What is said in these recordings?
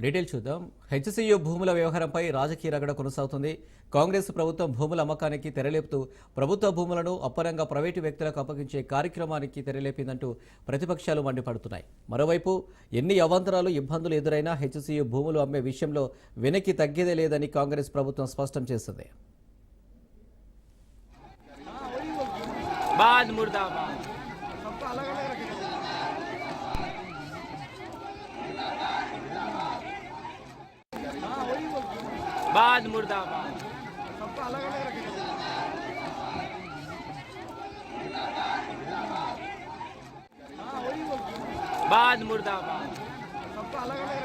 Detail చూద్దాం. HCU భూముల వ్యవహారంపై రాజకీయ రగడ కొనసాగుతుంది. కాంగ్రెస్ ప్రభుత్వం భూముల అమ్మకానికి తెరలేపుతూ ప్రభుత్వ భూములను అప్పనంగా ప్రైవేటు వ్యక్తులకు అప్పగించే కార్యక్రమానికి తెరలేపిందంటూ ప్రతిపక్షాలు మండిపడుతున్నాయి. మరోవైపు ఎన్ని అవాంతరాలు ఇబ్బందులు ఎదురైనా హెచ్సియు భూములు అమ్మే విషయంలో వెనక్కి తగ్గేదే లేదని కాంగ్రెస్ ప్రభుత్వం స్పష్టం చేసింది. बाद मुर्दाबाद सबका अलग अलग रखेंगे। हाँ वही बाद मुर्दाबाद सबका अलग अलग रखेंगे। हाँ वही बाद मुर्दाबाद सबका अलग अलग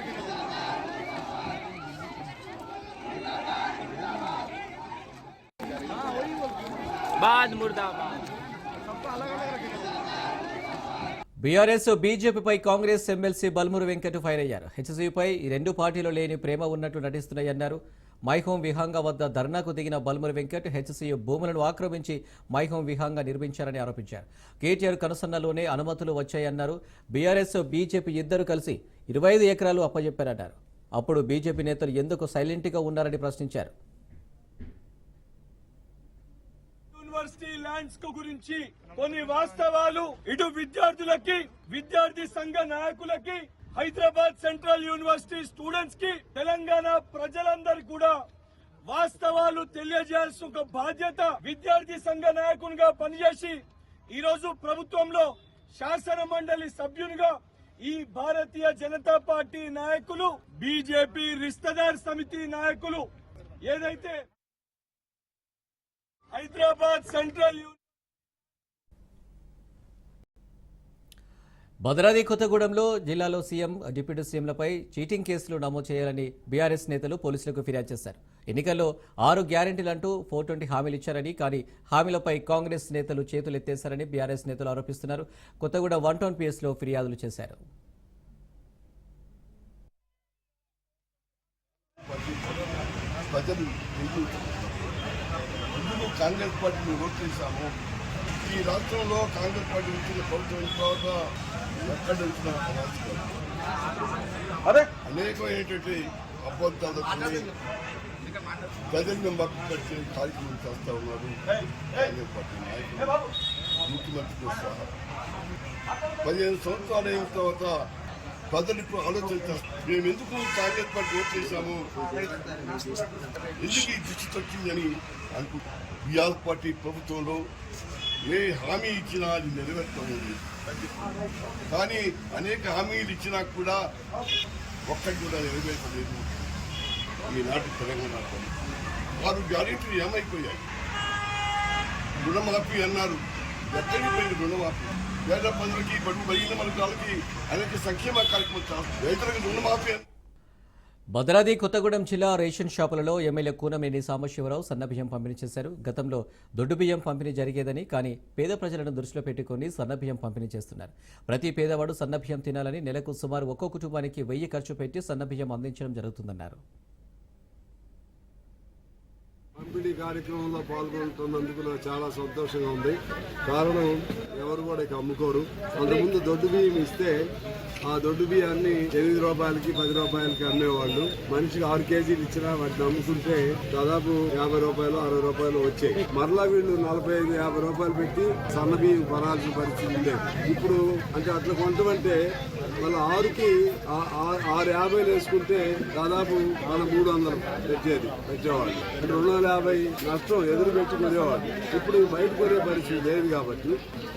रखेंगे। బీఆర్ఎస్ బీజేపీపై కాంగ్రెస్ ఎమ్మెల్సీ బల్మూరు వెంకట్ ఫైర్ అయ్యారు. హెచ్సియుపై ఈ రెండు పార్టీలు లేని ప్రేమ ఉన్నట్టు నటిస్తున్నాయన్నారు. మైహోం విహాంగా వద్ద ధర్నాకు దిగిన బల్మూరు వెంకట్ హెచ్సియు భూములను ఆక్రమించి మైహోం విహాంగా నిర్మించారని ఆరోపించారు. కేటీఆర్ కనుసన్నలోనే అనుమతులు వచ్చాయన్నారు. బీఆర్ఎస్ బీజేపీ ఇద్దరు కలిసి 25 ఎకరాలు అప్పజెప్పారన్నారు. అప్పుడు బీజేపీ నేతలు ఎందుకు సైలెంట్గా ఉన్నారని ప్రశ్నించారు. యూనివర్సిటీ ల్యాండ్స్ గురించి కొన్ని వాస్తవాలు ఇటు విద్యార్థులకి, విద్యార్థి సంఘ నాయకులకి, హైదరాబాద్ సెంట్రల్ యూనివర్సిటీ స్టూడెంట్స్ కి, తెలంగాణ ప్రజలందరికీ కూడా వాస్తవాలు తెలియజేయాల్సిన ఒక బాధ్యత విద్యార్థి సంఘ నాయకునిగా పనిచేసి ఈ రోజు ప్రభుత్వంలో శాసన మండలి సభ్యునిగా ఈ భారతీయ జనతా పార్టీ నాయకులు, బీజేపీ రిస్తదార్ సమితి నాయకులు ఏదైతే హైదరాబాద్ సెంట్రల్ భద్రాద్రి కొత్తగూడెంలో జిల్లాలో సీఎం, డిప్యూటీ సీఎంలపై చీటింగ్ కేసులు నమోదు చేయాలని బీఆర్ఎస్ నేతలు పోలీసులకు ఫిర్యాదు చేశారు. ఎన్నికల్లో 6 గ్యారెంటీలంటూ 420 హామీలు ఇచ్చారని, కానీ హామీలపై కాంగ్రెస్ నేతలు చేతులెత్తేశారని బీఆర్ఎస్ నేతలు ఆరోపిస్తున్నారు. కొత్తగూడ 1 పిఎస్లో ఫిర్యాదులు చేశారు. కాంగ్రెస్ పార్టీని ఓటు చేశాము. ఈ రాష్ట్రంలో కాంగ్రెస్ పార్టీ వచ్చిన ప్రభుత్వం తర్వాత ఎక్కడ వచ్చిన అనేకమైనటువంటి అబద్ధాలు ప్రజలను మభ్యపరిచే కార్యక్రమం చేస్తా ఉన్నారు కాంగ్రెస్ పార్టీ నాయకులు, ముఖ్యమంత్రితో సహా. 15 సంవత్సరాలు అయిన తర్వాత ప్రజలు ఇప్పుడు ఆలోచన చేస్తారు, మేము ఎందుకు కాంగ్రెస్ పార్టీ ఓటు చేశాము, ఎందుకు ఈ దృష్టి వచ్చిందని అనుకుంటున్నాం. బీఆర్ పార్టీ ప్రభుత్వంలో ఏ హామీ ఇచ్చినా అది నెరవేర్చలేదు. కానీ అనేక హామీలు ఇచ్చినా కూడా ఒక్కటి కూడా నెరవేర్చలేదు ఈనాటి తెలంగాణ. 6 గ్యారెంటీలు ఏమైపోయాయి? రుణమాఫీ అన్నారు, ఎక్కడికి పోయింది రుణమాఫీ? పేద ప్రజలకి, బడుగు బలిగిన వర్గాలకి అనేక సంక్షేమ కార్యక్రమాలు, రైతులకు రుణమాఫీ. భద్రాద్రి కొత్తగూడెం జిల్లా రేషన్ షాపులలో ఎమ్మెల్యే కూనమనేని సాంబశివరావు సన్నబియ్యం పంపిణీ చేశారు. గతంలో దొడ్డు బియ్యం పంపిణీ జరిగేదని, కానీ పేద ప్రజలను దృష్టిలో పెట్టుకుని సన్నబియ్యం పంపిణీ చేస్తున్నారు. ప్రతి పేదవాడు సన్నబియ్యం తినాలని నెలకు సుమారు ఒక్కో కుటుంబానికి 1000 ఖర్చు పెట్టి సన్నబియ్యం అందించడం జరుగుతుందన్నారు. పంపిణీ కార్యక్రమంలో పాల్గొంటున్నందుకు నాకు చాలా సంతోషంగా ఉంది. కారణం, ఎవరు కూడా ఇక అమ్ముకోరు. అంతకుముందు దొడ్డు బియ్యం ఇస్తే ఆ దొడ్డు బియ్యాన్ని 8 రూపాయలకి 10 రూపాయలకి అమ్మేవాళ్ళు. మనిషికి 6 కేజీలు ఇచ్చినా వాటిని అమ్ముకుంటే దాదాపు 50 రూపాయలు 60 రూపాయలు వచ్చాయి. మరలా వీళ్ళు 45-50 రూపాయలు పెట్టి సన్న బియ్యం కొనాల్సిన పరిస్థితి ఉండేది. ఇప్పుడు అంటే అట్లా కొంటమంటే వాళ్ళ 6కి 6.50 వేసుకుంటే దాదాపు వాళ్ళ 300 తెచ్చేవాళ్ళు. 250 నష్టం ఎదురు పెట్టుకునేవాళ్ళు. ఇప్పుడు బయట కొనే పరిస్థితి లేదు కాబట్టి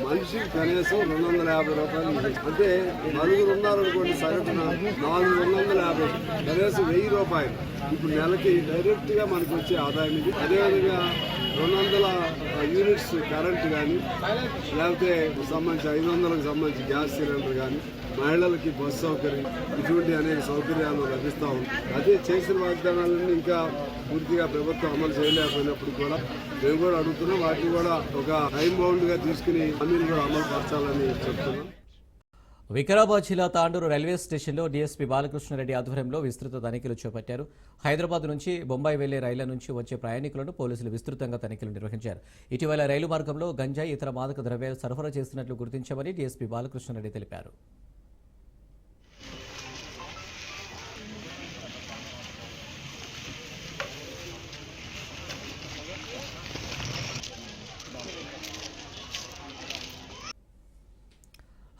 మనిషికి కనీసం 250 రూపాయలు. అంటే నలుగురు ఉన్నారనుకోండి, సగటున 450, కనీసం 1000 రూపాయలు ఇప్పుడు నెలకి డైరెక్ట్ గా మనకు వచ్చే ఆదాయం ఇది. అదేవిధంగా 200 యూనిట్స్ కరెంట్ కానీ, లేకపోతే సంబంధించి 500కు సంబంధించి గ్యాస్ సిలిండర్ కానీ, మహిళలకి బస్సు సౌకర్యం, ఇటువంటి అనేక సౌకర్యాలు లభిస్తూ ఉంటాయి. అదే చేసిన వాగ్దానాలన్నీ ఇంకా పూర్తిగా ప్రభుత్వం అమలు చేయలేకపోయినప్పుడు కూడా మేము కూడా అడుగుతున్నాం. వాటిని కూడా ఒక టైం బౌండ్ గా తీసుకుని హామీలు కూడా అమలు పరచాలని చెప్తున్నాం. వికారాబాద్ జిల్లా తాండూరు రైల్వే స్టేషన్లో డీఎస్పీ బాలకృష్ణారెడ్డి ఆధ్వర్యంలో విస్తృత తనిఖీలు చేపట్టారు. హైదరాబాద్ నుంచి బొంబాయి వెళ్లే రైళ్ల నుంచి వచ్చే ప్రయాణికులను పోలీసులు విస్తృతంగా తనిఖీలు నిర్వహించారు. ఇటీవల రైలు మార్గంలో గంజాయి, ఇతర మాదక ద్రవ్యాలు సరఫరా చేస్తున్నట్లు గుర్తించామని డీఎస్పీ బాలకృష్ణారెడ్డి తెలిపారు.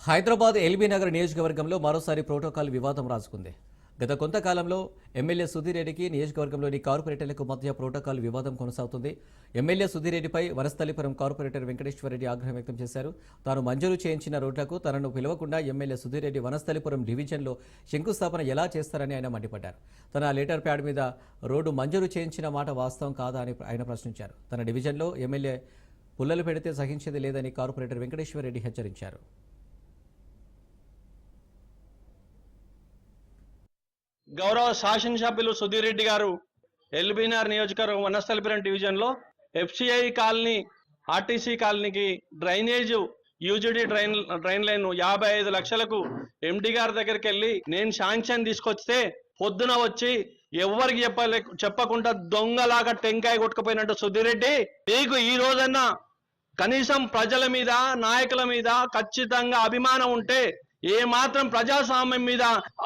హైదరాబాద్ ఎల్బీ నగర్ నియోజకవర్గంలో మరోసారి ప్రోటోకాల్ వివాదం రాజుకుంది. గత కొంతకాలంలో ఎమ్మెల్యే సుధీర్ రెడ్డికి నియోజకవర్గంలోని కార్పొరేటర్లకు మధ్య ప్రోటోకాల్ వివాదం కొనసాగుతుంది. ఎమ్మెల్యే సుధీర్ రెడ్డిపై వనస్థలిపురం కార్పొరేటర్ వెంకటేశ్వరరెడ్డి ఆగ్రహం వ్యక్తం చేశారు. తాను మంజూరు చేయించిన రోడ్లకు తనను పిలవకుండా ఎమ్మెల్యే సుధీర్ రెడ్డి వనస్థలిపురం డివిజన్లో శంకుస్థాపన ఎలా చేస్తారని ఆయన మండిపడ్డారు. తన లెటర్ ప్యాడ్ మీద రోడ్డు మంజూరు చేయించిన మాట వాస్తవం కాదా అని ఆయన ప్రశ్నించారు. తన డివిజన్లో ఎమ్మెల్యే పుల్లలు పెడితే సహించేది లేదని కార్పొరేటర్ వెంకటేశ్వరరెడ్డి హెచ్చరించారు. గౌరవ శాసనసభ్యులు సుధీర్ రెడ్డి గారు ఎల్బీనగర్ నియోజకవర్గం వనస్థలిపురం డివిజన్లో ఎఫ్సిఐ కాలనీ ఆర్టీసీ కాలనీకి డ్రైనేజ్ యూజీడీ డ్రైన్ లైన్ 55 లక్షలకు ఎండి గారి దగ్గరికి వెళ్ళి నేను శాంక్షన్ తీసుకొస్తే పొద్దున వచ్చి ఎవరికి చెప్పకుండా దొంగలాగా టెంకాయ కొట్టుకుపోయినట్టు సుధీర్ రెడ్డి, నీకు ఈ రోజన్నా కనీసం ప్రజల మీద నాయకుల మీద ఖచ్చితంగా అభిమానం ఉంటే, ఏ మాత్రం ప్రజాస్వామ్యం మీద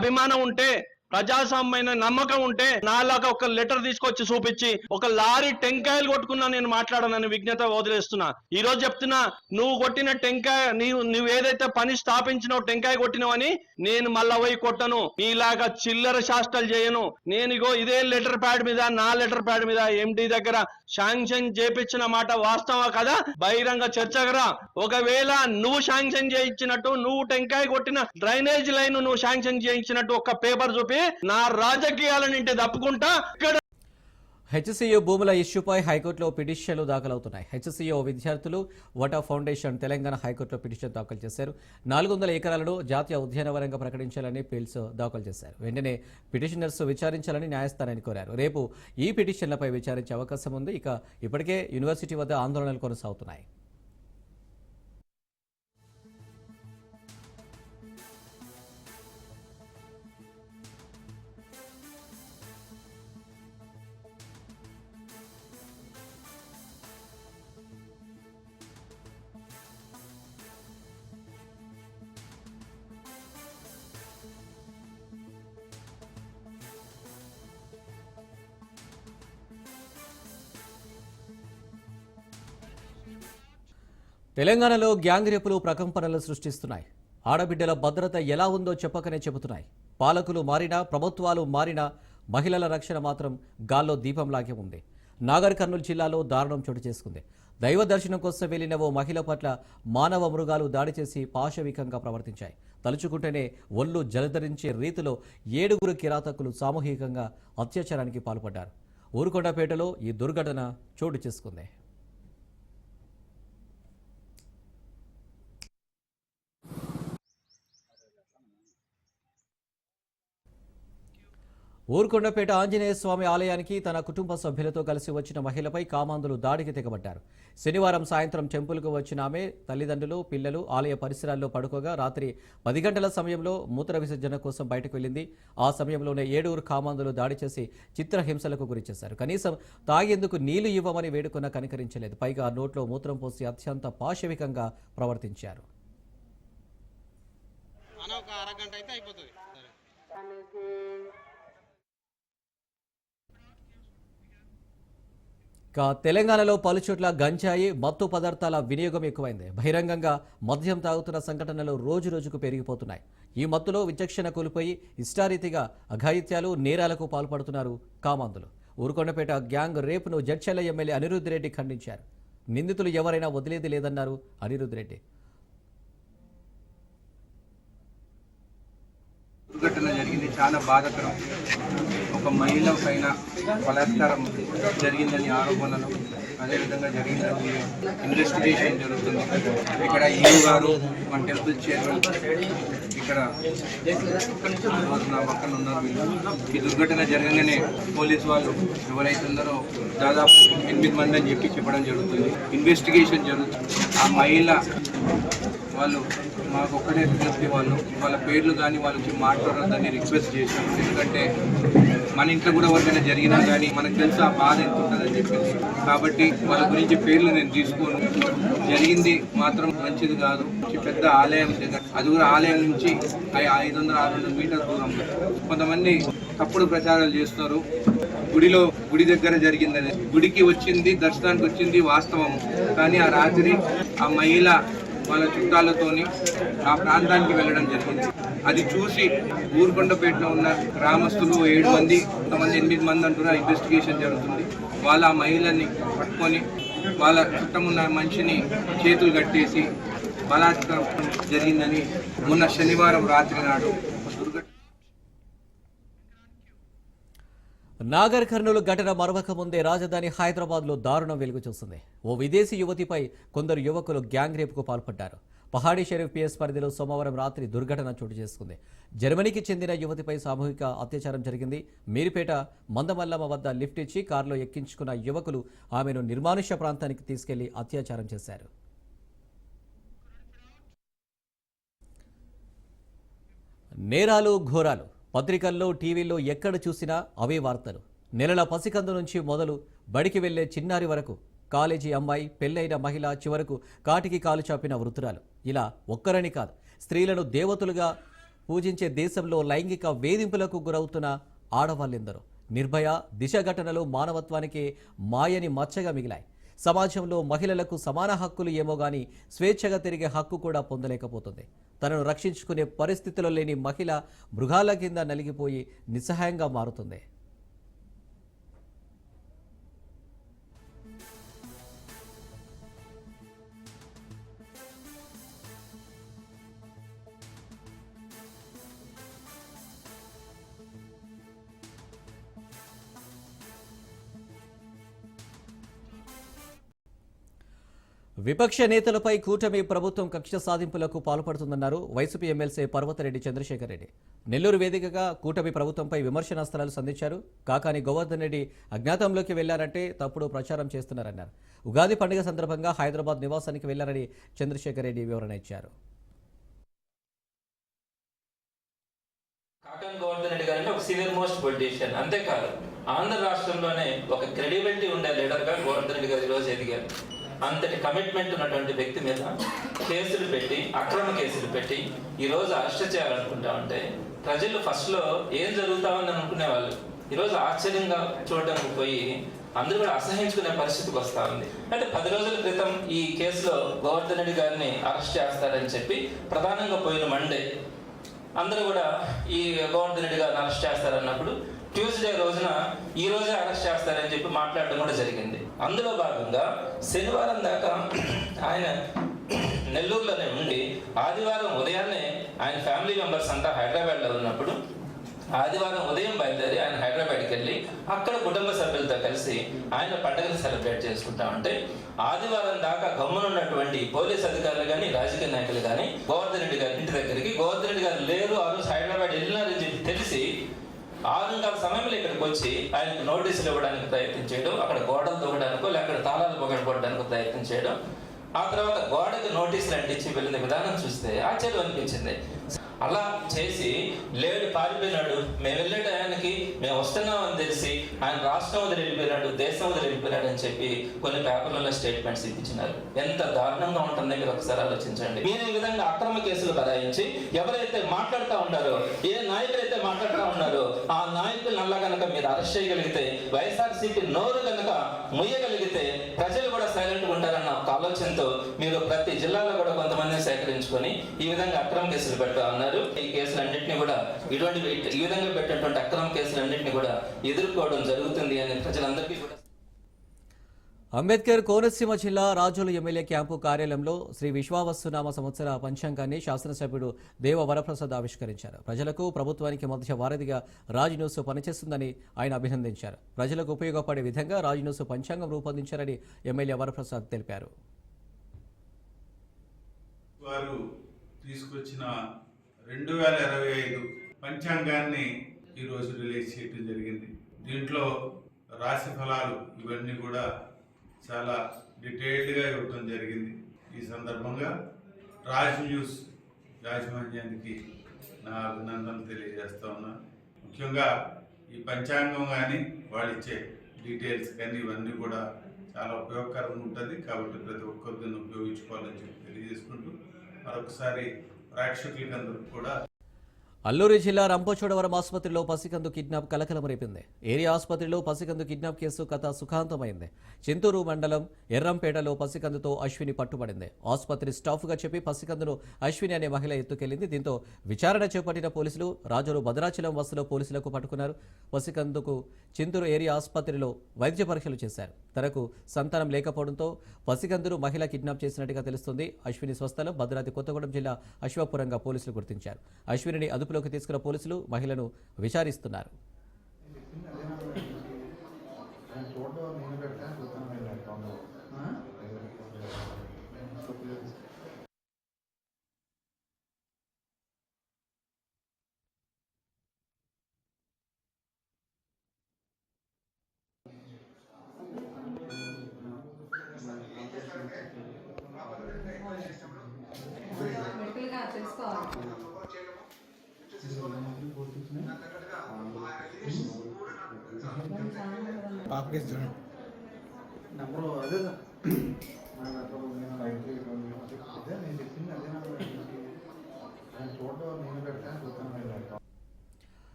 అభిమానం ఉంటే, ప్రజాస్వామ్యమైన నమ్మకం ఉంటే నాలాగా ఒక లెటర్ తీసుకొచ్చి చూపించి ఒక లారీ టెంకాయలు కొట్టుకున్నా నేను మాట్లాడనని విజ్ఞత వదిలేస్తున్నా. ఈ రోజు చెప్తున్నా, నువ్వు కొట్టిన టెంకాయ నువ్వు ఏదైతే పని స్థాపించినావు టెంకాయ కొట్టినావని నేను మళ్ళా పోయి కొట్టను. నీలాగా చిల్లర శాస్త్రాలు చేయను. నేను ఇగో ఇదే లెటర్ ప్యాడ్ మీద నా లెటర్ ప్యాడ్ మీద ఎండి దగ్గర శాంక్షన్ చేపించిన మాట వాస్తవా కదా, బహిరంగ చర్చగరా. ఒకవేళ నువ్వు శాంక్షన్ చేయించినట్టు, నువ్వు టెంకాయ కొట్టిన డ్రైనేజ్ లైన్ నువ్వు శాంక్షన్ చేయించినట్టు ఒక పేపర్ చూపి నా రాజకీయాలనింటి తప్పుకుంటా. హెచ్సియు భూముల ఇష్యూపై హైకోర్టులో పిటిషన్లు దాఖలవుతున్నాయి. హెచ్సియు విద్యార్థులు వటా ఫౌండేషన్ తెలంగాణ హైకోర్టులో పిటిషన్ దాఖలు చేశారు. 400 ఎకరాలను జాతీయ ఉద్యానవనంగా ప్రకటించాలని పిల్స్ దాఖలు చేశారు. వెంటనే పిటిషనర్స్ విచారించాలని న్యాయస్థానాన్ని కోరారు. రేపు ఈ పిటిషన్లపై విచారించే అవకాశం ఉంది. ఇప్పటికే యూనివర్సిటీ వద్ద ఆందోళనలు కొనసాగుతున్నాయి. తెలంగాణలో గ్యాంగ్ రేపులు ప్రకంపనలు సృష్టిస్తున్నాయి. ఆడబిడ్డల భద్రత ఎలా ఉందో చెప్పకనే చెబుతున్నాయి. పాలకులు మారినా, ప్రభుత్వాలు మారినా మహిళల రక్షణ మాత్రం గాల్లో దీపంలాగే ఉంది. నాగర్ కర్నూలు జిల్లాలో దారుణం చోటు చేసుకుంది. దైవ దర్శనం కోసం వెళ్లిన ఓ మహిళ పట్ల మానవ మృగాలు దాడి చేసి పాశవికంగా ప్రవర్తించాయి. తలుచుకుంటేనే ఒళ్ళు జలధరించే రీతిలో 7 కిరాతకులు సామూహికంగా అత్యాచారానికి పాల్పడ్డారు. ఊరుకొండపేటలో ఈ దుర్ఘటన చోటు చేసుకుంది. ఊరుకొండపేట ఆంజనేయ స్వామి ఆలయానికి తన కుటుంబ సభ్యులతో కలిసి వచ్చిన మహిళపై కామాంధులు దాడికి తెగబడ్డారు. శనివారం సాయంత్రం టెంపుల్కు వచ్చిన ఆమె తల్లిదండ్రులు, పిల్లలు ఆలయ పరిసరాల్లో పడుకోగా రాత్రి 10 గంటల సమయంలో మూత్ర విసర్జన కోసం బయటకు వెళ్ళింది. ఆ సమయంలోనే 7 కామాంధులు దాడి చేసి చిత్రహింసలకు గురిచేశారు. కనీసం తాగేందుకు నీళ్లు ఇవ్వమని వేడుకున్నా కనికరించలేదు. పైగా నోట్లో మూత్రం పోసి అత్యంత పాశవికంగా ప్రవర్తించారు. తెలంగాణలో పలుచోట్ల గంజాయి, మత్తు పదార్థాల వినియోగం ఎక్కువైంది. బహిరంగంగా మద్యం తాగుతున్న సంఘటనలు రోజురోజుకు పెరిగిపోతున్నాయి. ఈ మత్తులో విచక్షణ కోల్పోయి ఇష్టారీతిగా అఘాయిత్యాలు, నేరాలకు పాల్పడుతున్నారు కామాంధులు. ఊరుకొండపేట గ్యాంగ్ రేపును జడ్చర్ల ఎమ్మెల్యే అనిరుద్ధ్ రెడ్డి ఖండించారు. నిందితులు ఎవరైనా వదిలేది లేదన్నారు అనిరుద్ధ్ రెడ్డి. దుర్ఘటన జరిగింది, చాలా బాధాకరం. ఒక మహిళ పైన బలాత్కారం జరిగిందని ఆరోపణలు, అదేవిధంగా జరిగిందని ఇన్వెస్టిగేషన్ జరుగుతుంది. ఇక్కడ ఈయూ గారు, మన టెంపుల్ చైర్మన్, ఇక్కడ నా పక్కన ఉన్నారు. ఈ దుర్ఘటన జరగగానే పోలీసు వాళ్ళు ఎవరైతే ఉన్నారో దాదాపు 8 మంది అని చెప్పడం జరుగుతుంది. ఇన్వెస్టిగేషన్ జరుగుతుంది. ఆ మహిళ వాళ్ళు మాకు ఒక్కడే రిక్వెస్ట్, వాళ్ళ పేర్లు కానీ వాళ్ళు వచ్చి మాట్లాడదని రిక్వెస్ట్ చేశాం. ఎందుకంటే మన ఇంట్లో కూడా ఎవరికైనా జరిగినా కానీ మనకు తెలుసు ఆ బాధ ఎంత ఉంటుందని చెప్పేసి. కాబట్టి వాళ్ళ గురించి పేర్లు నేను తీసుకోను. జరిగింది మాత్రం మంచిది కాదు. పెద్ద ఆలయం దగ్గర, అది కూడా ఆలయం నుంచి 500-600 మీటర్ల దూరం. కొంతమంది తప్పుడు ప్రచారాలు చేస్తున్నారు. గుడి దగ్గర జరిగిందని, గుడికి వచ్చింది, దర్శనానికి వచ్చింది వాస్తవం. కానీ ఆ రాత్రి ఆ మహిళ వాళ్ళ చుట్టాలతోని ఆ ప్రాంతానికి వెళ్ళడం జరిగింది. అది చూసి ఊరుకొండపేటలో ఉన్న గ్రామస్తులు 7 మంది, కొంతమంది 8 మంది అంటున్నారు, ఇన్వెస్టిగేషన్ జరుగుతుంది. వాళ్ళ ఆ మహిళని పట్టుకొని వాళ్ళ చుట్టమున్న మనిషిని చేతులు కట్టేసి బలాత్కారం జరిగిందని మొన్న శనివారం రాత్రి నాడు దుర్ఘటన. నాగర్ కర్నూలు ఘటన మరవక ముందే రాజధాని హైదరాబాద్లో దారుణం వెలుగు చూస్తుంది. ఓ విదేశీ యువతిపై కొందరు యువకులు గ్యాంగ్ రేపుకు పాల్పడ్డారు. పహాడీ షరీఫ్ పిఎస్ పరిధిలో సోమవారం రాత్రి దుర్ఘటన చోటు చేసుకుంది. జర్మనీకి చెందిన యువతిపై సామూహిక అత్యాచారం జరిగింది. మీరిపేట మందమల్లమ్మ వద్ద లిఫ్ట్ ఇచ్చి కారులో ఎక్కించుకున్న యువకులు ఆమెను నిర్మానుష్య ప్రాంతానికి తీసుకెళ్లి అత్యాచారం చేశారు. నేరాలు ఘోరాలు పత్రికల్లో, టీవీల్లో ఎక్కడ చూసినా అవే వార్తలు. నెలల పసికందు నుంచి మొదలు బడికి వెళ్లే చిన్నారి వరకు, కాలేజీ అమ్మాయి, పెళ్లైన మహిళ, చివరకు కాటికి కాలు చాపిన వృద్ధురాలు, ఇలా ఒక్కరని కాదు, స్త్రీలను దేవతలుగా పూజించే దేశంలో లైంగిక వేధింపులకు గురవుతున్న ఆడవాళ్ళెందరో. నిర్భయ, దిశ ఘటనలు మానవత్వానికి మాయని మచ్చగా మిగిలాయి. సమాజంలో మహిళలకు సమాన హక్కులు ఏమో గాని స్వేచ్ఛగా తిరిగే హక్కు కూడా పొందలేకపోతుంది. తనను రక్షించుకునే పరిస్థితిలో లేని మహిళ మృగాల కింద నలిగిపోయి నిస్సహాయంగా మారుతుంది. విపక్ష నేతలపై కూటమి ప్రభుత్వం కక్ష సాధింపులకు పాల్పడుతుందన్నారు వైసీపీ ఎమ్మెల్సీ పర్వతరెడ్డి చంద్రశేఖర్ రెడ్డి. నెల్లూరు వేదికగా కూటమి ప్రభుత్వంపై విమర్శనాస్త్రాలు సంధించారు. కాకాని గోవర్ధన్ రెడ్డి అజ్ఞాతంలోకి వెళ్లారంటే తప్పుడు ప్రచారం చేస్తున్నారన్నారు. ఉగాది పండుగ సందర్భంగా హైదరాబాద్ నివాసానికి వెళ్లారని చంద్రశేఖర్ రెడ్డి వివరణ ఇచ్చారు. కాకాని గోవర్ధన్ రెడ్డి గారంటే ఒక సీనియర్ మోస్ట్ పొలిటీషియన్, అంతేకాదు ఆంధ్ర రాష్ట్రంలోనే ఒక క్రెడిబిలిటీ ఉండే లీడర్గా గోవర్ధన్ రెడ్డి గారు ఈరోజు ఎదిగారు. అంతటి కమిట్మెంట్ ఉన్నటువంటి వ్యక్తి మీద కేసులు పెట్టి, అక్రమ కేసులు పెట్టి ఈరోజు అరెస్ట్ చేయాలనుకుంటా ఉంటే ప్రజలు ఫస్ట్లో ఏం జరుగుతామని అనుకునేవాళ్ళు ఈరోజు ఆశ్చర్యంగా చూడడానికి పోయి అందరూ కూడా అసహించుకునే పరిస్థితికి వస్తూ ఉంది. అంటే 10 రోజుల క్రితం ఈ కేసులో గోవర్ధన్ రెడ్డి గారిని అరెస్ట్ చేస్తారని చెప్పి ప్రధానంగా పోయిన మండే అందరూ కూడా ఈ గోవర్ధన్ రెడ్డి గారిని అరెస్ట్ చేస్తారన్నప్పుడు ట్యూస్డే రోజున ఈ రోజే అరెస్ట్ చేస్తారని చెప్పి మాట్లాడడం కూడా జరిగింది. అందులో భాగంగా శనివారం దాకా ఆయన నెల్లూరులోనే ఉండి ఆదివారం ఉదయాన్నే ఆయన ఫ్యామిలీ మెంబర్స్ అంతా హైదరాబాద్లో ఉన్నప్పుడు ఆదివారం ఉదయం బయలుదేరి ఆయన హైదరాబాద్కి వెళ్ళి అక్కడ కుటుంబ సభ్యులతో కలిసి ఆయన పండుగను సెలబ్రేట్ చేసుకుంటా ఉంటే ఆదివారం దాకా గమ్మునున్నటువంటి పోలీస్ అధికారులు కానీ, రాజకీయ నాయకులు కానీ గోవర్ధన్ రెడ్డి గారి ఇంటి దగ్గరికి గోవర్ధన్ రెడ్డి గారు లేరు, ఆ రోజు హైదరాబాద్ వెళ్ళినారని చెప్పి తెలిసి 6 సమయంలో ఇక్కడికి వచ్చి ఆయనకు నోటీసులు ఇవ్వడానికి ప్రయత్నం చేయడం, అక్కడ గోడలు తోగడానికో లేకపోతే తాళాలు పగలగొట్టడానికి ప్రయత్నం చేయడం, ఆ తర్వాత గోడకి నోటీసులు అంటించి వెళ్ళిన విధానం చూస్తే ఆశ్చర్యం అనిపించింది. అలా చేసి లేడు, పారిపోయినాడు. మేము వెళ్ళే టయానికి మేము వస్తున్నామని తెలిసి ఆయన రాష్ట్రం వదిలి వెళ్ళిపోయినాడు, దేశం వదిలి వెళ్ళిపోయినాడు అని చెప్పి కొన్ని పేపర్లలో స్టేట్మెంట్స్ ఇప్పించినారు. ఎంత దారుణంగా ఉంటుందో మీరు ఒకసారి ఆలోచించండి. మీరు ఈ విధంగా అక్రమ కేసులు బరాయించి ఎవరైతే మాట్లాడుతూ ఉన్నారో, ఏ నాయకులైతే మాట్లాడుతూ ఉన్నారో ఆ నాయకులనల్లా కనుక మీరు అరెస్ట్ చేయగలిగితే, వైఎస్ఆర్సీపీ నోరు కనుక ముయ్యగలిగితే ప్రజలు కూడా సైలెంట్గా ఉంటారన్న ఒక ఆలోచనతో మీరు ప్రతి జిల్లాలో కూడా కొంతమందిని సేకరించుకొని ఈ విధంగా అక్రమ కేసులు పెడతా ఉన్నారు. ఈ కేసులన్నింటినీ కూడా ఈ విధంగా పెట్టినటువంటి అక్రమ కేసులన్నింటినీ కూడా ఎదుర్కోవడం జరుగుతుంది అని ప్రజలందరికీ కూడా. అంబేద్కర్ కోనసీమ జిల్లా రాజోలు ఎమ్మెల్యే క్యాంపు కార్యాలయంలో శ్రీ విశ్వావసునామ సంవత్సర పంచాంగాన్ని శాసనసభ్యుడు దేవ వరప్రసాద్ ఆవిష్కరించారు. ప్రజలకు, ప్రభుత్వానికి మధ్య వారధిగా రాజ్ న్యూస్ పనిచేస్తుందని ఆయన అభినందించారు. ప్రజలకు ఉపయోగపడే విధంగా రాజ్ న్యూస్ పంచాంగం రూపొందించారని ఎమ్మెల్యే వరప్రసాద్ తెలిపారు. వారు తీసుకొచ్చిన 2025 పంచాంగాన్ని ఈరోజు రిలీజ్ చేయడం జరిగింది. దీంట్లో రాశి ఫలాలు ఇవన్నీ కూడా చాలా డీటెయిల్డ్గా ఇవ్వటం జరిగింది. ఈ సందర్భంగా రాజ్ న్యూస్ యాజమాన్యానికి నా అభినందనలు తెలియజేస్తా ఉన్నాను. ముఖ్యంగా ఈ పంచాంగం కానీ వాళ్ళు ఇచ్చే డీటెయిల్స్ కానీ ఇవన్నీ కూడా చాలా ఉపయోగకరంగా ఉంటుంది. కాబట్టి ప్రతి ఒక్కరు దీన్ని ఉపయోగించుకోవాలని చెప్పి తెలియజేసుకుంటూ మరొకసారి ప్రేక్షకులందరూ కూడా అల్లూరి జిల్లా రంపచోడవరం ఆసుపత్రిలో పసికందు కిడ్నాప్ కలకలం రేపింది. ఏరియా ఆసుపత్రిలో పసికందు కిడ్నాప్ కేసు కథ సుఖాంతమైంది. చింతూరు మండలం ఎర్రంపేటలో పసికందుతో అశ్విని పట్టుబడింది. ఆసుపత్రి స్టాఫ్గా చెప్పి పసికందును అశ్విని అనే మహిళ ఎత్తుకెళ్లింది. దీంతో విచారణ చేపట్టిన పోలీసులు రాజులు భద్రాచలం బస్సులో పోలీసులకు పట్టుకున్నారు. పసికందుకు చింతూరు ఏరియా ఆసుపత్రిలో వైద్య పరీక్షలు చేశారు. తనకు సంతానం లేకపోవడంతో పసికందును మహిళ కిడ్నాప్ చేసినట్టుగా తెలుస్తుంది. అశ్విని స్వస్థలం భద్రాద్రి కొత్తగూడెం జిల్లా అశ్వాపురంగా పోలీసులు గుర్తించారు. అశ్వినిని అదుపులోకి తీసుకున్న పోలీసులు మహిళను విచారిస్తున్నారు.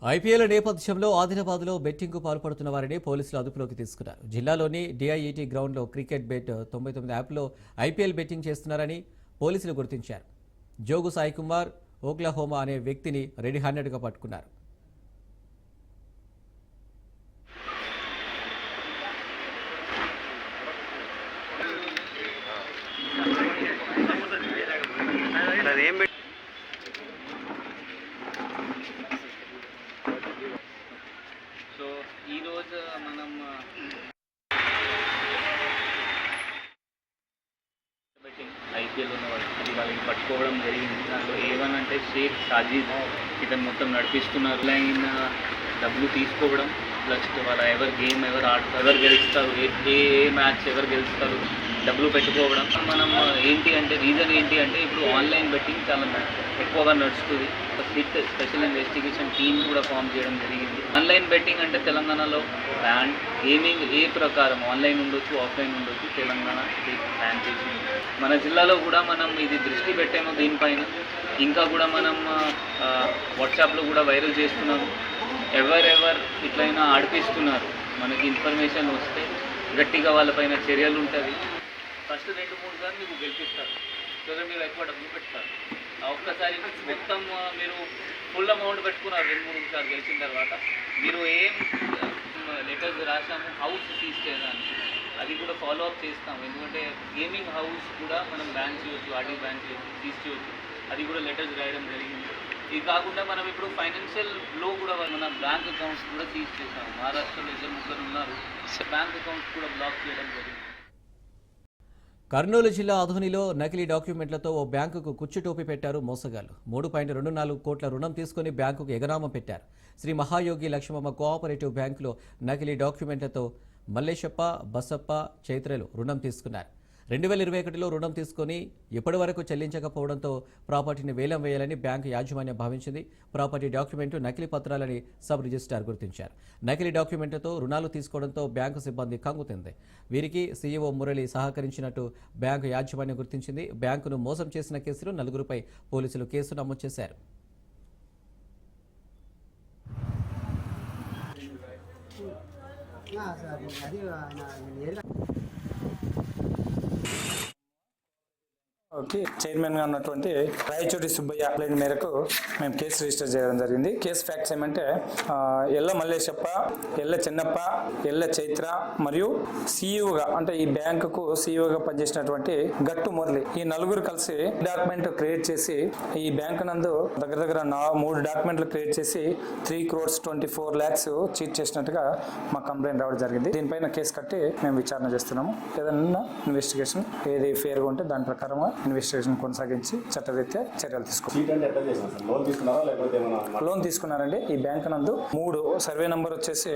ఐపీఎల్ నేపథ్యంలో ఆదిలాబాద్లో బెట్టింగ్కు పాల్పడుతున్న వారిని పోలీసులు అదుపులోకి తీసుకున్నారు. జిల్లాలోని డిఐఈటీ గ్రౌండ్లో క్రికెట్ బెట్ 99 యాప్లో ఐపీఎల్ బెట్టింగ్ చేస్తున్నారని పోలీసులు గుర్తించారు. జోగు సాయి కుమార్ ఓక్లహోమా అనే వ్యక్తిని రెడీ హ్యాండెడ్గా పట్టుకున్నారు. సో ఈరోజు మనం ఐపీఎల్ ఉన్న వాళ్ళని పట్టుకోవడం జరిగింది. దాంట్లో ఏమనంటే షేక్ సాజిద్ ఇతను మొత్తం నడిపిస్తున్నారు. లైన్ డబ్బులు తీసుకోవడం ప్లస్ వాళ్ళ ఎవరు గేమ్ ఎవరు గెలుస్తారు, ఏ మ్యాచ్ ఎవరు గెలుస్తారు డబ్బులు పెట్టుకోవడం. మనం ఏంటి అంటే రీజన్ ఏంటి అంటే ఇప్పుడు ఆన్లైన్ బెట్టింగ్ చాలా ఎక్కువగా నడుస్తుంది. సిట్ స్పెషల్ ఇన్వెస్టిగేషన్ టీమ్ కూడా ఫామ్ చేయడం జరిగింది. ఆన్లైన్ బెట్టింగ్ అంటే తెలంగాణలో బ్యాన్ గేమింగ్ ఏ ప్రకారం ఆన్లైన్ ఉండొచ్చు ఆఫ్లైన్ ఉండొచ్చు తెలంగాణ బ్యాన్ చేసింది. మన జిల్లాలో కూడా మనం ఇది దృష్టి పెట్టాము దీనిపైన. ఇంకా కూడా మనం వాట్సాప్లో కూడా వైరల్ చేస్తున్నాము. ఎవరెవరు ఇట్లయినా ఆడిపిస్తున్నారు మనకి ఇన్ఫర్మేషన్ వస్తే గట్టిగా వాళ్ళపైన చర్యలు ఉంటుంది. ఫస్ట్ 2-3 సార్లు మీకు గెలిపిస్తారు. సో మీరు ఎక్కువ డబ్బులు పెడతారు. ఒక్కసారి మొత్తం మీరు ఫుల్ అమౌంట్ పెట్టుకున్నారు 2-3 సార్లు గెలిచిన తర్వాత మీరు ఏం లెటర్స్ రాసాము హౌస్ సీజ్ చేయడానికి అది కూడా ఫాలో అప్ చేస్తాము. ఎందుకంటే గేమింగ్ హౌస్ కూడా మనం బ్యాన్ చేయవచ్చు, ఆర్డీ బ్యాన్ చేయవచ్చు, సీజ్ చేయవచ్చు. అది కూడా లెటర్స్ రాయడం జరిగింది. ఇది కాకుండా మనం ఇప్పుడు ఫైనాన్షియల్ లో కూడా మన బ్యాంక్ అకౌంట్స్ కూడా సీజ్ చేసాము. మహారాష్ట్రలో 2-3 ఉన్నారు. బ్యాంక్ అకౌంట్స్ కూడా బ్లాక్ చేయడం జరిగింది. కర్నూలు జిల్లా అధోనిలో నకిలీ డాక్యుమెంట్లతో ఓ బ్యాంకుకు కుచ్చుటోపి పెట్టారు మోసగాళ్లు. 3.24 కోట్ల రుణం తీసుకుని బ్యాంకుకు ఎగనామం పెట్టారు. శ్రీ మహాయోగి లక్ష్మమ్మ కోఆపరేటివ్ బ్యాంకులో నకిలీ డాక్యుమెంట్లతో మల్లేశప్ప, బసప్ప, చైత్రలు రుణం తీసుకున్నారు. 2021లో రుణం తీసుకుని ఇప్పటి వరకు చెల్లించకపోవడంతో ప్రాపర్టీని వేలం వేయాలని బ్యాంకు యాజమాన్యం భావించింది. ప్రాపర్టీ డాక్యుమెంట్ నకిలీ పత్రాలని సబ్ రిజిస్ట్రార్ గుర్తించారు. నకిలీ డాక్యుమెంట్లతో రుణాలు తీసుకోవడంతో బ్యాంకు సిబ్బంది కంగుతింది. వీరికి సీఈఓ మురళి సహకరించినట్టు బ్యాంకు యాజమాన్యం గుర్తించింది. బ్యాంకును మోసం చేసిన కేసులో 4గురిపై పోలీసులు కేసు నమోదు చేశారు. చైర్మన్గా ఉన్నటువంటి రాయచోటి సుబ్బయ్య ప్లేన్ మేరకు మేము కేసు రిజిస్టర్ చేయడం జరిగింది. కేసు ఫ్యాక్ట్స్ ఏమంటే ఎల్ల మల్లేశప్ప, ఎల్ల చిన్నప్ప, ఎల్ల చైత్ర మరియు సీఈఓగా అంటే ఈ బ్యాంకుకు సీఈఓగా పనిచేసినటువంటి గట్టు మురళి ఈ 4గురు కలిసి డాక్యుమెంట్ క్రియేట్ చేసి ఈ బ్యాంకు నందు దగ్గర 3 డాక్యుమెంట్లు క్రియేట్ చేసి 3,24 lakhs చీట్ చేసినట్టుగా మా కంప్లైంట్ రావడం జరిగింది. దీనిపైన కేసు కట్టి మేము విచారణ చేస్తున్నాము. ఏదైనా ఇన్వెస్టిగేషన్ ఏది ఫేర్గా ఉంటే దాని ప్రకారం ఇన్వెస్టిగేషన్ కొనసాగించి చట్టరీత్యా చర్యలు తీసుకుంటాం. లోన్ తీసుకున్నారండి. ఈ బ్యాంక్ నందు 3 సర్వే నంబర్ వచ్చేసి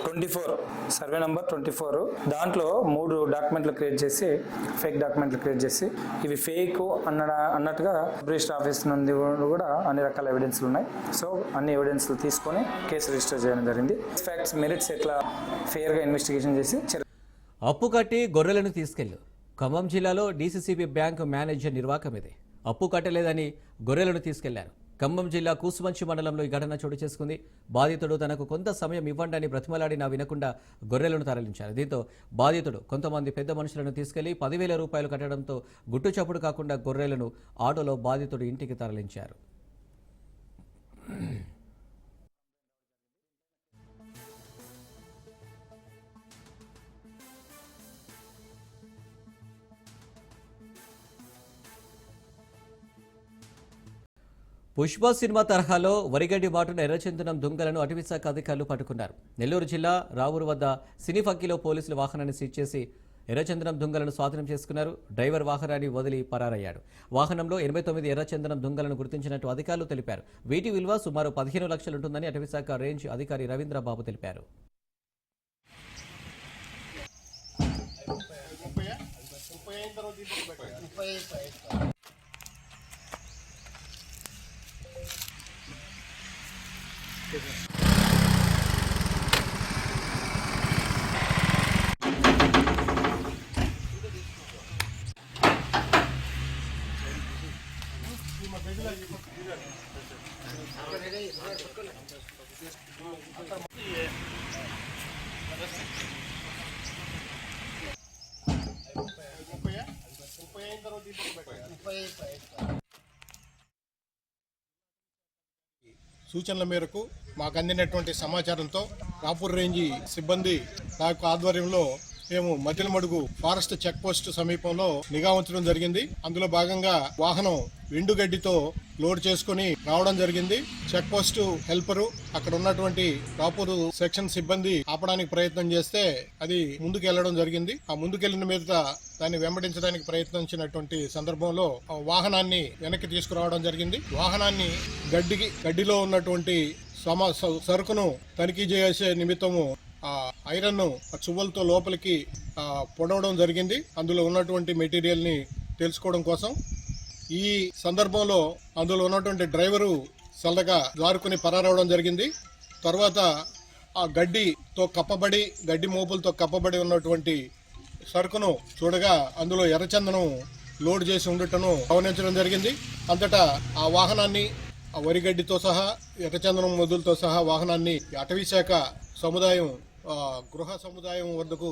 24 సర్వే నంబర్ 24 దాంట్లో 3 డాక్యుమెంట్లు క్రియేట్ చేసి ఫేక్ డాక్యుమెంట్లు క్రియేట్ చేసి ఇవి ఫేక్ అన్నట్టుగా రిజిస్టర్ ఆఫీస్ నుండి కూడా అన్ని రకాల ఎవిడెన్స్లు ఉన్నాయి. సో అన్ని ఎవిడెన్స్లు తీసుకొని కేసు రిజిస్టర్ చేయడం జరిగింది. ఫ్యాక్ట్స్ మెరిట్స్ ఎట్లా ఫెయిర్గా ఇన్వెస్టిగేషన్ చేసి అప్పు కట్టి గొర్రెలను తీసుకెళ్లు. ఖమ్మం జిల్లాలో డీసీసీబీ బ్యాంకు మేనేజర్ నిర్వాకం ఇది. అప్పు కట్టలేదని గొర్రెలను తీసుకెళ్లారు. ఖమ్మం జిల్లా కూసుమంచి మండలంలో ఈ ఘటన చోటు చేసుకుంది. బాధితుడు తనకు కొంత సమయం ఇవ్వండి అని బ్రతిమలాడినా వినకుండా గొర్రెలను తరలించారు. దీంతో బాధితుడు కొంతమంది పెద్ద మనుషులను తీసుకెళ్లి 10,000 రూపాయలు కట్టడంతో గుట్టు చప్పుడు కాకుండా గొర్రెలను ఆటోలో బాధితుడు ఇంటికి తరలించారు. పుష్ప సినిమా తరహాలో వరిగడ్డి బాటున ఎర్రచందనం దొంగలను అటవీశాఖ అధికారులు పట్టుకున్నారు. నెల్లూరు జిల్లా రావూరు వద్ద సినీఫక్కీలో పోలీసులు వాహనాన్ని సీజ్ చేసి ఎర్రచందనం దొంగలను స్వాధీనం చేసుకున్నారు. డ్రైవర్ వాహనాన్ని వదిలి పరారయ్యాడు. వాహనంలో 89 ఎర్రచందనం దొంగలను గుర్తించినట్టు అధికారులు తెలిపారు. వీటి విలువ సుమారు 15 లక్షలు ఉంటుందని అటవీశాఖ రేంజ్ అధికారి రవీంద్రబాబు తెలిపారు. సూచనల మేరకు మాకు అందినటువంటి సమాచారంతో రాపూర్ రేంజి సిబ్బంది నాకు ఆధ్వర్యంలో మేము మధ్యలమడుగు ఫారెస్ట్ చెక్ పోస్ట్ సమీపంలో నిఘా ఉంచడం జరిగింది. అందులో భాగంగా వాహనం ఎండుగడ్డితో లోడ్ చేసుకుని రావడం జరిగింది. చెక్ పోస్ట్ హెల్పరు అక్కడ ఉన్నటువంటి రాపూర్ సెక్షన్ సిబ్బంది ఆపడానికి ప్రయత్నం చేస్తే అది ముందుకు వెళ్లడం జరిగింది. ఆ ముందుకెళ్లిన మీద దాన్ని వెంబడించడానికి ప్రయత్నించినటువంటి సందర్భంలో వాహనాన్ని వెనక్కి తీసుకురావడం జరిగింది. వాహనాన్ని గడ్డిలో ఉన్నటువంటి సరుకును తనిఖీ చేసే నిమిత్తము ఐరన్ చువ్వలతో లోపలికి పొడవడం జరిగింది. అందులో ఉన్నటువంటి మెటీరియల్ ని తెలుసుకోవడం కోసం. ఈ సందర్భంలో అందులో ఉన్నటువంటి డ్రైవరు చల్లగా జారుకుని పరారవడం జరిగింది. తర్వాత ఆ గడ్డి మోపులతో కప్పబడి ఉన్నటువంటి సరుకును చూడగా అందులో ఎర్రచందనం లోడ్ చేసి ఉండటం గమనించడం జరిగింది. అంతటా ఆ వాహనాన్ని వరిగడ్డితో సహా ఎర్రచందనం మొదలతో సహా వాహనాన్ని అటవీశాఖ సముదాయం గృహ సముదాయం వద్దకు.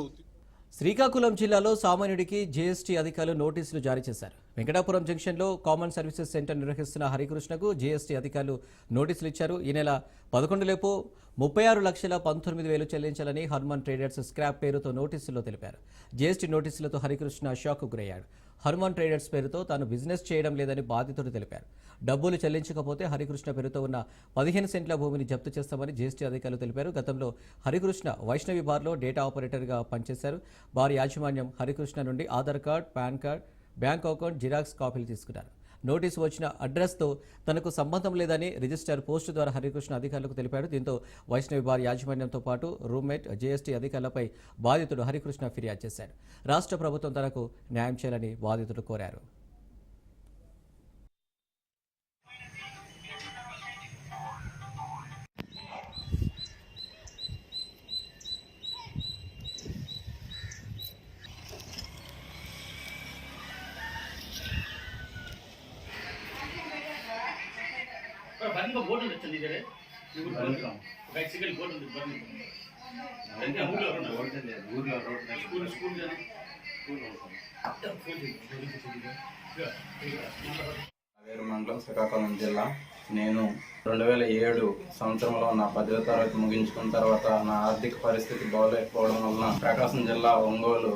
శ్రీకాకుళం జిల్లాలో సామాన్యుడికి జీఎస్టీ అధికారులు నోటీసులు జారీ చేశారు. వెంకటాపురం జంక్షన్లో కామన్ సర్వీసెస్ సెంటర్ నిర్వహిస్తున్న హరికృష్ణకు జీఎస్టీ అధికారులు నోటీసులు ఇచ్చారు. ఈ నెల 11లోపు 36,19,000 చెల్లించాలని హనుమాన్ ట్రేడర్స్ స్క్రాప్ పేరుతో నోటీసుల్లో తెలిపారు. జీఎస్టీ నోటీసులతో హరికృష్ణ షాక్కు గురయ్యాడు. హనుమాన్ ట్రేడర్స్ పేరుతో తాను బిజినెస్ చేయడం లేదని బాధితుడు తెలిపారు. డబ్బులు చెల్లించకపోతే హరికృష్ణ పేరుతో ఉన్న 15 సెంట్ల భూమిని జప్తు చేస్తామని జీఎస్టీ అధికారులు తెలిపారు. గతంలో హరికృష్ణ వైష్ణవి బార్లో డేటా ఆపరేటర్గా పనిచేశారు. బార్ యాజమాన్యం హరికృష్ణ నుండి Aadhaar card, pan card, bank account xerox కాపీలు తీసుకున్నారు. నోటీసు వచ్చిన అడ్రస్తో తనకు సంబంధం లేదని రిజిస్టర్ పోస్టు ద్వారా హరికృష్ణ అధికారులకు తెలిపాడు. దీంతో వైష్ణవి బార్ యాజమాన్యంతో పాటు రూమ్మేట్ జీఎస్టీ అధికారులపై బాధితుడు హరికృష్ణ ఫిర్యాదు చేశాడు. రాష్ట్ర ప్రభుత్వం తనకు న్యాయం చేయాలని బాధితుడు కోరారు. వేరు మండలం శ్రీకాకుళం జిల్లా. నేను 2007 సంవత్సరంలో నా 10వ తరగతి ముగించుకున్న తర్వాత నా ఆర్థిక పరిస్థితి బాగోలేకపోవడం వలన ప్రకాశం జిల్లా ఒంగోలు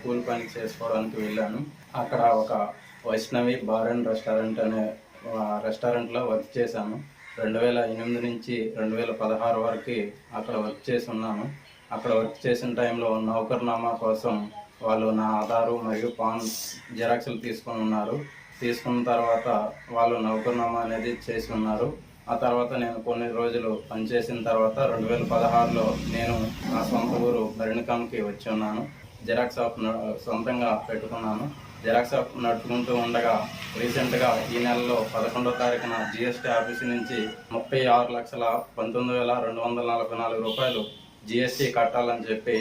కూలి పనికి చేసుకోవడానికి వెళ్ళాను. అక్కడ ఒక వైష్ణవి బార్ అండ్ రెస్టారెంట్ అనే రెస్టారెంట్లో వర్క్ చేశాను. 2008 నుంచి 2016 వరకు అక్కడ వర్క్ చేసి ఉన్నాను. అక్కడ వర్క్ చేసిన టైంలో నౌకర్నామా కోసం వాళ్ళు నా ఆధారు మరియు పాన్ జిరాక్స్లు తీసుకుని ఉన్నారు. తీసుకున్న తర్వాత వాళ్ళు నౌకర్నామా అనేది చేసి ఉన్నారు. ఆ తర్వాత నేను కొన్ని రోజులు పనిచేసిన తర్వాత 2016లో నేను నా సొంత ఊరు బరిణికంకి వచ్చి ఉన్నాను. జిరాక్స్ షాప్ సొంతంగా పెట్టుకున్నాను. జిరాక్స్ షాప్ నడుపుకుంటూ ఉండగా రీసెంట్గా ఈ నెలలో 11వ తారీఖున జిఎస్టీ ఆఫీసు నుంచి 36,19,244 రూపాయలు జిఎస్టీ కట్టాలని చెప్పి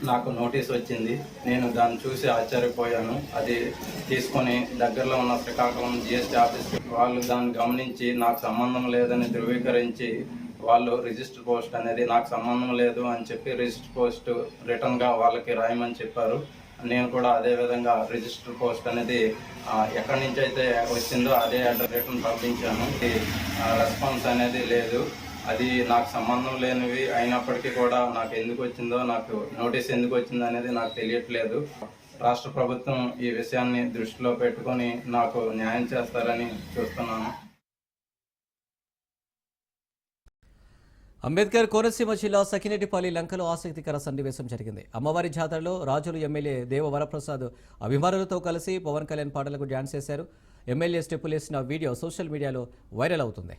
నాకు నోటీస్ వచ్చింది. నేను దాన్ని చూసి ఆశ్చర్యపోయాను. అది తీసుకొని దగ్గరలో ఉన్న శ్రీకాకుళం జిఎస్టీ ఆఫీస్ వాళ్ళు దాన్ని గమనించి నాకు సంబంధం లేదని ధృవీకరించి వాళ్ళు రిజిస్టర్ పోస్ట్ అనేది నాకు సంబంధం లేదు అని చెప్పి రిజిస్టర్ పోస్ట్ రిటర్న్గా వాళ్ళకి రాయమని చెప్పారు. నేను కూడా అదే విధంగా రిజిస్టర్ పోస్ట్ అనేది ఎక్కడి నుంచి అయితే వచ్చిందో అదే అడ్రస్ రిటర్న్ పంపించాను. రెస్పాన్స్ అనేది లేదు. అది నాకు సంబంధం లేనివి అయినప్పటికీ కూడా నాకు ఎందుకు వచ్చిందో, నాకు నోటీస్ ఎందుకు వచ్చిందో అనేది నాకు తెలియట్లేదు. రాష్ట్ర ప్రభుత్వం ఈ విషయాన్ని దృష్టిలో పెట్టుకొని నాకు న్యాయం చేస్తారని చూస్తున్నాను. అంబేద్కర్ కోనసీమ జిల్లా సకినేటిపల్లి లంకలో ఆసక్తికర సన్నివేశం జరిగింది. అమ్మవారి జాతరలో రాజులు ఎమ్మెల్యే దేవ వరప్రసాద్ అభిమానులతో కలిసి పవన్ కళ్యాణ్ పాటలకు డ్యాన్స్ చేశారు. ఎమ్మెల్యే స్టెప్పులు వేసిన వీడియో సోషల్ మీడియాలో వైరల్ అవుతుంది.